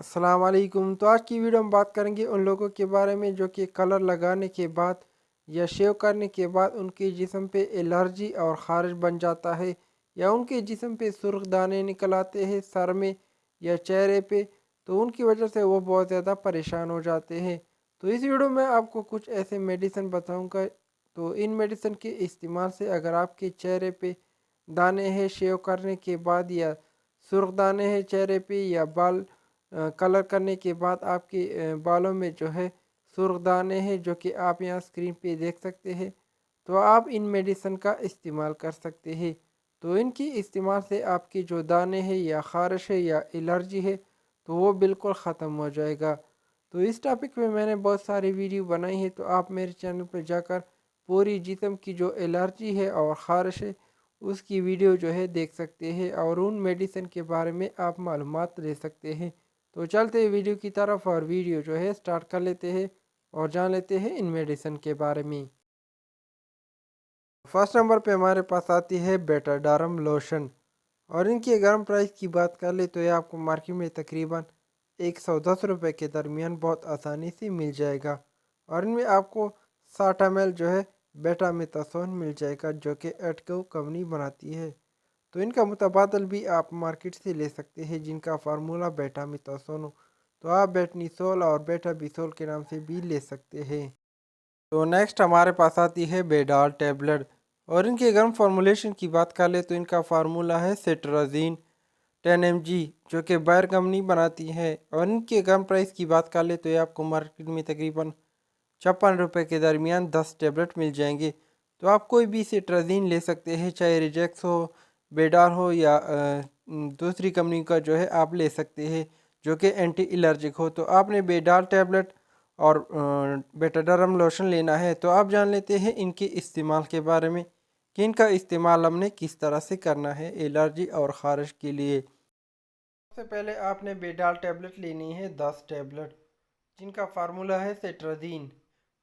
अस्सलाम वालेकुम। तो आज की वीडियो में बात करेंगे उन लोगों के बारे में जो कि कलर लगाने के बाद या शेव करने के बाद उनके जिस्म पे एलर्जी और ख़ारिश बन जाता है या उनके जिस्म पे सुर्ख दाने निकल आते हैं सर में या चेहरे पे। तो उनकी वजह से वो बहुत ज़्यादा परेशान हो जाते हैं। तो इस वीडियो में आपको कुछ ऐसे मेडिसिन बताऊंगा। तो इन मेडिसिन के इस्तेमाल से अगर आपके चेहरे पे दाने हैं शेव करने के बाद या सुर्ख दाने हैं चेहरे पे या बाल कलर करने के बाद आपके बालों में जो है सुर्ख दाने हैं जो कि आप यहाँ स्क्रीन पे देख सकते हैं। तो आप इन मेडिसिन का इस्तेमाल कर सकते हैं। तो इनकी इस्तेमाल से आपके जो दाने हैं या ख़ारिश है या एलर्जी है तो वो बिल्कुल ख़त्म हो जाएगा। तो इस टॉपिक पे मैंने बहुत सारी वीडियो बनाई है, तो आप मेरे चैनल पर जाकर पूरी जिस्म की जो एलर्जी है और ख़ारिश है उसकी वीडियो जो है देख सकते हैं और उन मेडिसिन के बारे में आप मालूमात ले सकते हैं। तो चलते हैं वीडियो की तरफ और वीडियो जो है स्टार्ट कर लेते हैं और जान लेते हैं इन मेडिसिन के बारे में। फर्स्ट नंबर पे हमारे पास आती है बेटाडार्म लोशन और इनकी गर्म प्राइस की बात कर ले तो ये आपको मार्केट में तकरीबन 110 रुपये के दरमियान बहुत आसानी से मिल जाएगा। और इनमें आपको 60 ml जो है बेटामेथासोन मिल जाएगा जो कि एट को कवनी बनाती है। तो इनका मुतबादल भी आप मार्केट से ले सकते हैं जिनका फार्मूला बेटामेथासोन हो। तो आप बेटनीसोल और बेटाबिसोल के नाम से भी ले सकते हैं। तो नेक्स्ट हमारे पास आती है बेडाल टेबलेट और इनके गर्म फार्मूलेशन की बात कर ले तो इनका फार्मूला है सिट्राजीन 10 mg जो कि बायर कंपनी बनाती है। और इनके गर्म प्राइस की बात कर ले तो ये आपको मार्केट में तकरीबन 56 रुपये के दरमियान 10 टेबलेट मिल जाएंगे। तो आप कोई भी सिट्राजीन ले सकते हैं, चाहे रिजेक्स हो, बेडाल हो या दूसरी कंपनी का जो है आप ले सकते हैं जो कि एंटी एलर्जिक हो। तो आपने बेडाल टेबलेट और बेटाडर्म लोशन लेना है। तो आप जान लेते हैं इनके इस्तेमाल के बारे में कि इनका इस्तेमाल हमने किस तरह से करना है एलर्जी और ख़ारिश के लिए। सबसे पहले आपने बेडाल टेबलेट लेनी है 10 टेबलेट जिनका फार्मूला है सेट्राजीन।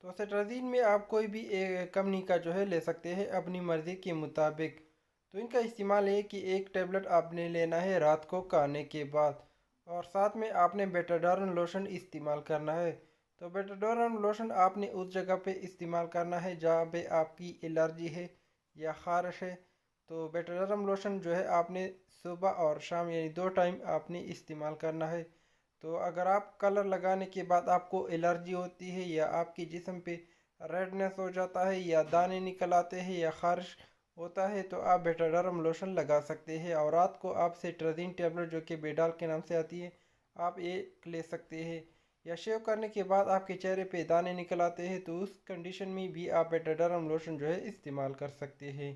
तो सेट्राजीन में आप कोई भी एक कंपनी का जो है ले सकते हैं अपनी मर्ज़ी के मुताबिक। तो इनका इस्तेमाल है कि एक टेबलेट आपने लेना है रात को खाने के बाद और साथ में आपने बेटाडोरन लोशन इस्तेमाल करना है। तो बेटाडोरन लोशन आपने उस जगह पे इस्तेमाल करना है जहाँ पे आपकी एलर्जी है या ख़ारिश है। तो बेटाडोरन लोशन जो है आपने सुबह और शाम यानी 2 टाइम आपने इस्तेमाल करना है। तो अगर आप कलर लगाने के बाद आपको एलर्जी होती है या आपके जिस्म पे रेडनेस हो जाता है या दाने निकल आते हैं या ख़ारिश होता है तो आप बेटाडर्म लोशन लगा सकते हैं। और रात को आप सिट्राजीन टेबलेट जो कि बेडाल के नाम से आती है आप ये ले सकते हैं। या शेव करने के बाद आपके चेहरे पे दाने निकल आते हैं तो उस कंडीशन में भी आप बेटाडर्म लोशन जो है इस्तेमाल कर सकते हैं।